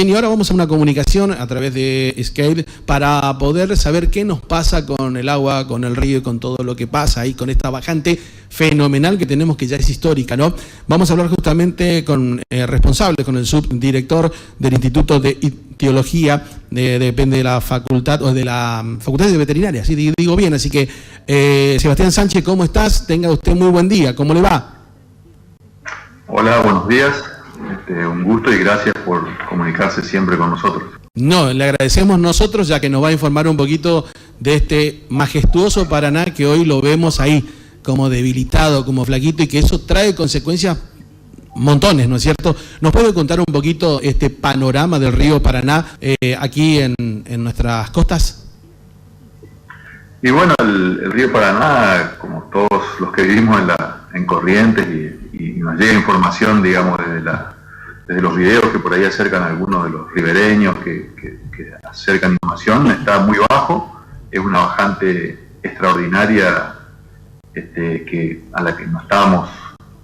Bien, y ahora vamos a una comunicación a través de Skype para poder saber qué nos pasa con el agua, con el río y con todo lo que pasa ahí, con esta bajante fenomenal que tenemos, que ya es histórica, ¿no? Vamos a hablar justamente con responsable, con el subdirector del Instituto de Ictiología, depende de la facultad, o de la Facultad de Veterinaria, sí, digo bien, así que Sebastián Sánchez, ¿cómo estás? Tenga usted muy buen día, ¿cómo le va? Hola, buenos días. Un gusto y gracias por comunicarse siempre con nosotros. No, le agradecemos nosotros, ya que nos va a informar un poquito de este majestuoso Paraná que hoy lo vemos ahí como debilitado, como flaquito, y que eso trae consecuencias montones, ¿no es cierto? ¿Nos puede contar un poquito este panorama del río Paraná aquí en nuestras costas? Y bueno, el río Paraná, como todos los que vivimos en Corrientes y nos llega información, digamos, desde los videos que por ahí acercan algunos de los ribereños que acercan información, está muy bajo, es una bajante extraordinaria a la que no estábamos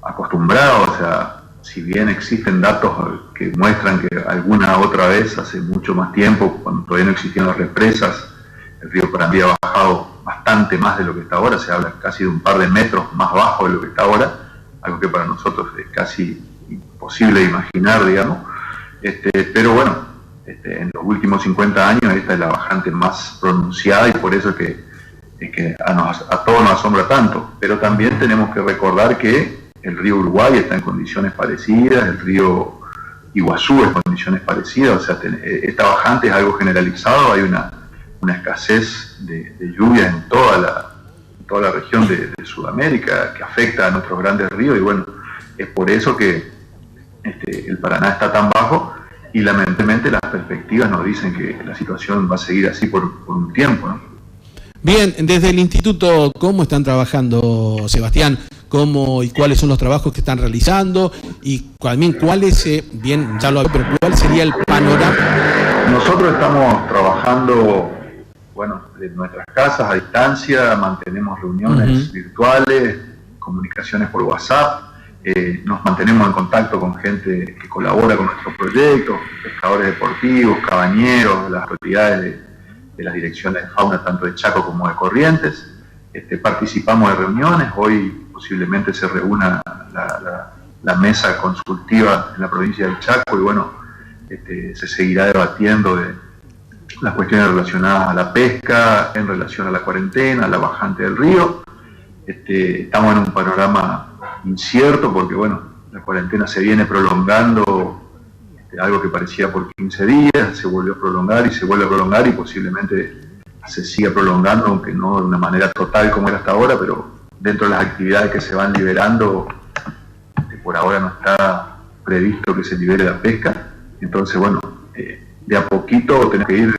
acostumbrados. O sea, si bien existen datos que muestran que alguna otra vez, hace mucho más tiempo, cuando todavía no existían las represas, el río Paraná había bajado bastante más de lo que está ahora, se habla casi de un par de metros más bajo de lo que está ahora, algo que para nosotros es casi imposible de imaginar, digamos. Pero bueno, en los últimos 50 años esta es la bajante más pronunciada y por eso es que a todos nos asombra tanto. Pero también tenemos que recordar que el río Uruguay está en condiciones parecidas, el río Iguazú está en condiciones parecidas, o sea, esta bajante es algo generalizado, hay una escasez de lluvias en toda la región de Sudamérica que afecta a nuestros grandes ríos y bueno, es por eso que el Paraná está tan bajo y lamentablemente las perspectivas nos dicen que la situación va a seguir así por un tiempo, ¿no? Bien, desde el instituto, ¿cómo están trabajando, Sebastián? ¿Cómo y cuáles son los trabajos que están realizando? Y también cuáles, bien, ya lo pero ¿cuál sería el panorama? Nosotros estamos trabajando, bueno, en nuestras casas a distancia, mantenemos reuniones virtuales, comunicaciones por WhatsApp, nos mantenemos en contacto con gente que colabora con nuestros proyectos, pescadores deportivos, cabañeros, las autoridades de las direcciones de fauna tanto de Chaco como de Corrientes. Participamos de reuniones, hoy posiblemente se reúna la mesa consultiva en la provincia del Chaco y bueno, se seguirá debatiendo de las cuestiones relacionadas a la pesca, en relación a la cuarentena, a la bajante del río. Estamos en un panorama incierto porque bueno, la cuarentena se viene prolongando, algo que parecía por 15 días, se volvió a prolongar y se vuelve a prolongar y posiblemente se siga prolongando, aunque no de una manera total como era hasta ahora, pero dentro de las actividades que se van liberando, por ahora no está previsto que se libere la pesca. Entonces bueno, de a poquito tenemos que ir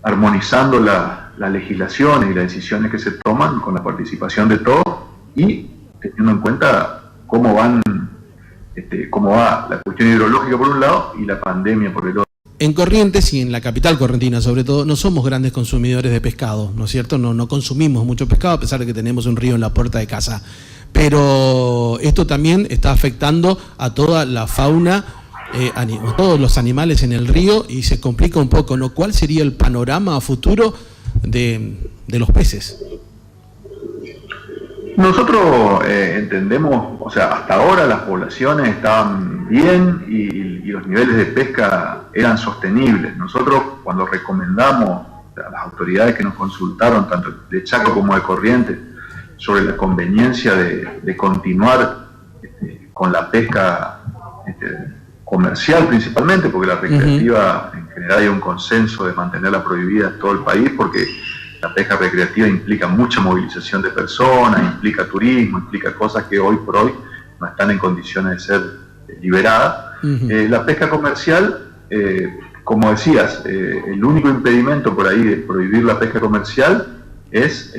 armonizando las legislaciones y las decisiones que se toman con la participación de todos y teniendo en cuenta cómo va la cuestión hidrológica por un lado y la pandemia por el otro. En Corrientes y en la capital correntina sobre todo, no somos grandes consumidores de pescado, ¿no es cierto? No consumimos mucho pescado a pesar de que tenemos un río en la puerta de casa. Pero esto también está afectando a toda la fauna, todos los animales en el río y se complica un poco, ¿no? ¿Cuál sería el panorama a futuro de los peces? Nosotros entendemos, o sea, hasta ahora las poblaciones estaban bien y los niveles de pesca eran sostenibles. Nosotros cuando recomendamos a las autoridades que nos consultaron, tanto de Chaco como de Corrientes, sobre la conveniencia de continuar con la pesca comercial principalmente, porque la recreativa en general hay un consenso de mantenerla prohibida en todo el país, porque la pesca recreativa implica mucha movilización de personas, implica turismo, implica cosas que hoy por hoy no están en condiciones de ser liberadas. La pesca comercial, como decías, el único impedimento por ahí de prohibir la pesca comercial es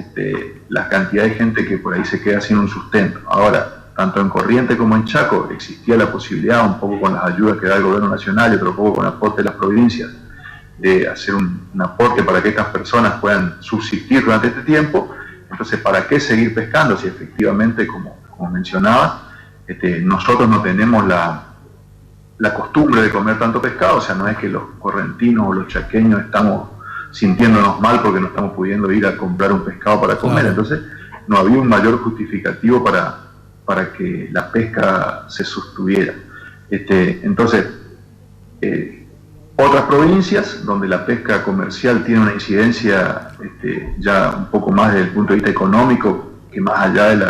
la cantidad de gente que por ahí se queda sin un sustento. Ahora, tanto en Corrientes como en Chaco existía la posibilidad, un poco con las ayudas que da el gobierno nacional y otro poco con el aporte de las provincias, de hacer un aporte para que estas personas puedan subsistir durante este tiempo. Entonces, ¿para qué seguir pescando si efectivamente, como mencionabas, nosotros no tenemos la costumbre de comer tanto pescado, o sea, no es que los correntinos o los chaqueños estamos sintiéndonos mal porque no estamos pudiendo ir a comprar un pescado para comer, claro. Entonces no había un mayor justificativo para que la pesca se sostuviera. Entonces, otras provincias donde la pesca comercial tiene una incidencia ya un poco más desde el punto de vista económico, que más allá de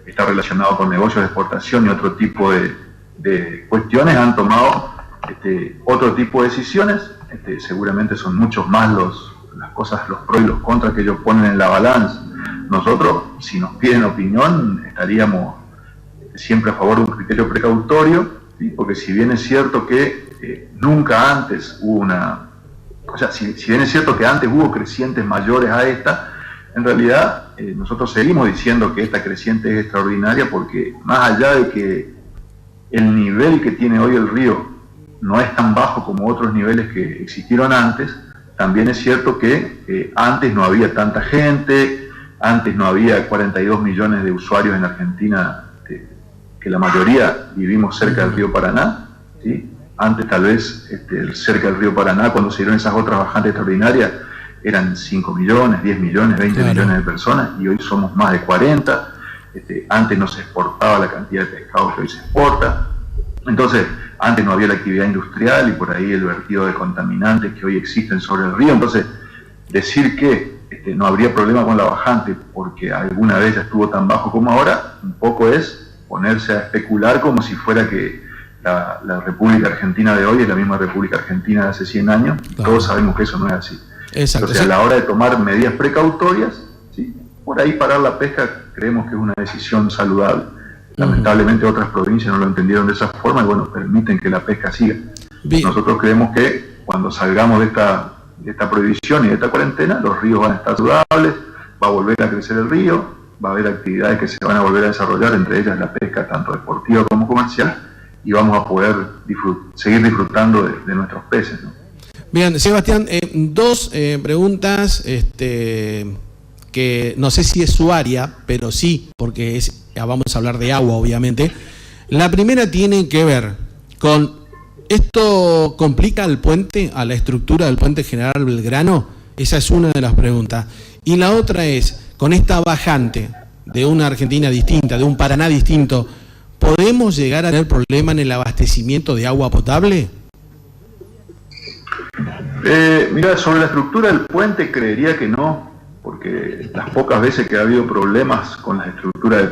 está relacionado con negocios de exportación y otro tipo de cuestiones, han tomado otro tipo de decisiones. Seguramente son muchos más las cosas, los pros y los contras que ellos ponen en la balanza. Nosotros, si nos piden opinión, estaríamos siempre a favor de un criterio precautorio, ¿sí? Porque si bien es cierto que nunca antes hubo si bien es cierto que antes hubo crecientes mayores a esta, en realidad nosotros seguimos diciendo que esta creciente es extraordinaria, porque más allá de que el nivel que tiene hoy el río no es tan bajo como otros niveles que existieron antes, también es cierto que antes no había tanta gente, antes no había 42 millones de usuarios en Argentina, que la mayoría vivimos cerca del río Paraná, ¿sí? Antes tal vez cerca del río Paraná, cuando se dieron esas otras bajantes extraordinarias, eran 5 millones, 10 millones, 20 claro. millones de personas, y hoy somos más de 40. Antes no se exportaba la cantidad de pescado que hoy se exporta. Entonces, antes no había la actividad industrial y por ahí el vertido de contaminantes que hoy existen sobre el río. Entonces, decir que no habría problema con la bajante porque alguna vez ya estuvo tan bajo como ahora, un poco es ponerse a especular como si fuera que la República Argentina de hoy es la misma República Argentina de hace 100 años. Claro. Todos sabemos que eso no es así. Exacto. Entonces, a la hora de tomar medidas precautorias, ¿sí? Por ahí parar la pesca creemos que es una decisión saludable. Lamentablemente otras provincias no lo entendieron de esa forma y bueno, permiten que la pesca siga. Bien. Nosotros creemos que cuando salgamos de esta prohibición y de esta cuarentena, los ríos van a estar saludables, va a volver a crecer el río, va a haber actividades que se van a volver a desarrollar, entre ellas la pesca tanto deportiva como comercial, y vamos a poder seguir disfrutando de nuestros peces, ¿no? Bien, Sebastián, dos preguntas que no sé si es su área, pero sí, porque vamos a hablar de agua, obviamente. La primera tiene que ver con, ¿esto complica al puente, a la estructura del puente General Belgrano? Esa es una de las preguntas. Y la otra es, con esta bajante de una Argentina distinta, de un Paraná distinto, ¿podemos llegar a tener problema en el abastecimiento de agua potable? Mira, sobre la estructura del puente creería que no, porque las pocas veces que ha habido problemas con las estructuras de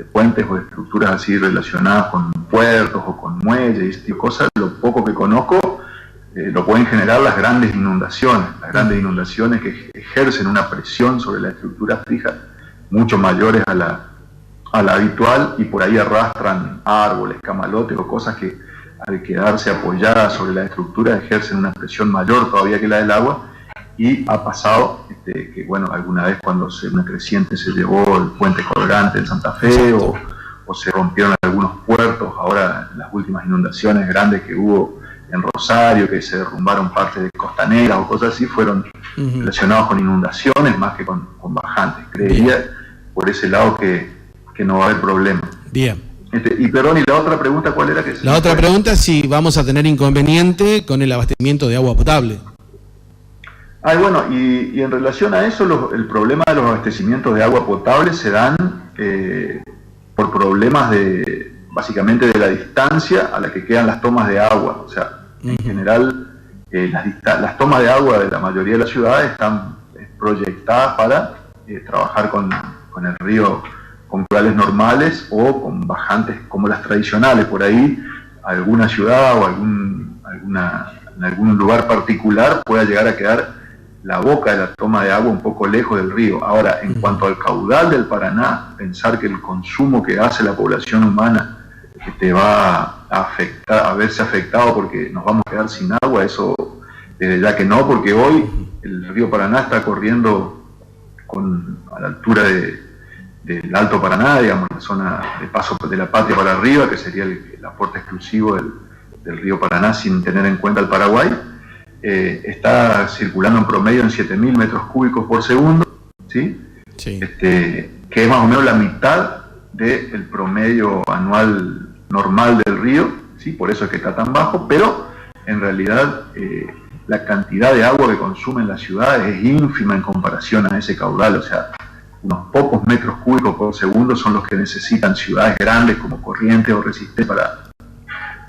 puentes o de estructuras así relacionadas con puertos o con muelles y ese tipo de cosas, lo poco que conozco lo pueden generar las grandes inundaciones que ejercen una presión sobre la estructura fija mucho mayores a la habitual, y por ahí arrastran árboles, camalotes o cosas que al quedarse apoyadas sobre la estructura ejercen una presión mayor todavía que la del agua. Y ha pasado que, bueno, alguna vez cuando una creciente se llevó el puente colgante en Santa Fe o se rompieron algunos puertos, ahora en las últimas inundaciones grandes que hubo en Rosario, que se derrumbaron partes de costaneras o cosas así, fueron relacionados con inundaciones más que con bajantes. Creería por ese lado que no va a haber problema. Bien. Y perdón, ¿y la otra pregunta cuál era? La otra pregunta es si vamos a tener inconveniente con el abastecimiento de agua potable. Bueno, y en relación a eso, el problema de los abastecimientos de agua potable se dan por problemas básicamente de la distancia a la que quedan las tomas de agua. O sea, en general, las tomas de agua de la mayoría de las ciudades están proyectadas para trabajar con el río con caudales normales o con bajantes como las tradicionales. Por ahí, alguna ciudad o en algún lugar particular pueda llegar a quedar la boca de la toma de agua un poco lejos del río. Ahora, en cuanto al caudal del Paraná, pensar que el consumo que hace la población humana te va a verse afectado porque nos vamos a quedar sin agua, eso desde ya que no, porque hoy el río Paraná está corriendo a la altura del Alto Paraná, digamos, la zona de paso de la Patria para arriba, que sería el aporte exclusivo del río Paraná sin tener en cuenta el Paraguay. Está circulando en promedio en 7.000 metros cúbicos por segundo, ¿sí? Sí. Que es más o menos la mitad del promedio anual normal del río, ¿sí? Por eso es que está tan bajo, pero en realidad la cantidad de agua que consumen las ciudades es ínfima en comparación a ese caudal, o sea, unos pocos metros cúbicos por segundo son los que necesitan ciudades grandes como Corrientes o Resisté para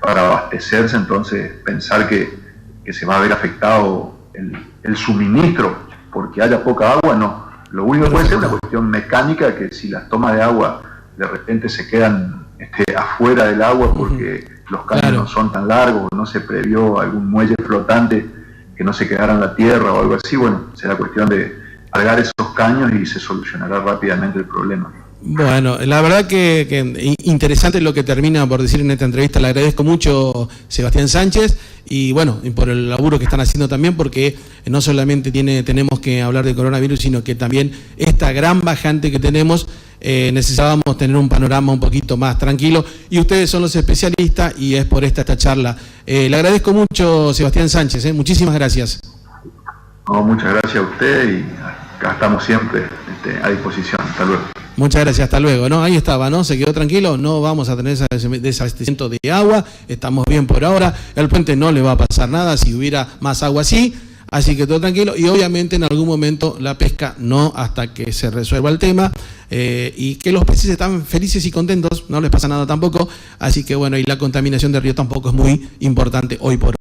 abastecerse. Entonces pensar que se va a ver afectado el suministro porque haya poca agua, no. Lo único que puede ser una cuestión mecánica, que si las tomas de agua de repente se quedan afuera del agua porque los caños no son tan largos, no se previó algún muelle flotante que no se quedara en la tierra o algo así, bueno, será cuestión de cargar esos caños y se solucionará rápidamente el problema. Bueno, la verdad que interesante lo que termina por decir en esta entrevista. Le agradezco mucho, Sebastián Sánchez, y bueno, y por el laburo que están haciendo también, porque no solamente tenemos que hablar de coronavirus, sino que también esta gran bajante que tenemos, necesitábamos tener un panorama un poquito más tranquilo, y ustedes son los especialistas, y es por esta charla. Le agradezco mucho, Sebastián Sánchez, muchísimas gracias. No, muchas gracias a usted, y acá estamos siempre a disposición. Hasta luego. Muchas gracias, hasta luego. ¿No? Ahí estaba, ¿no? Se quedó tranquilo, no vamos a tener desabastecimiento de agua, estamos bien por ahora, el puente no le va a pasar nada, si hubiera más agua sí, así que todo tranquilo, y obviamente en algún momento la pesca no, hasta que se resuelva el tema, y que los peces están felices y contentos, no les pasa nada tampoco, así que bueno, y la contaminación del río tampoco es muy importante hoy por hoy.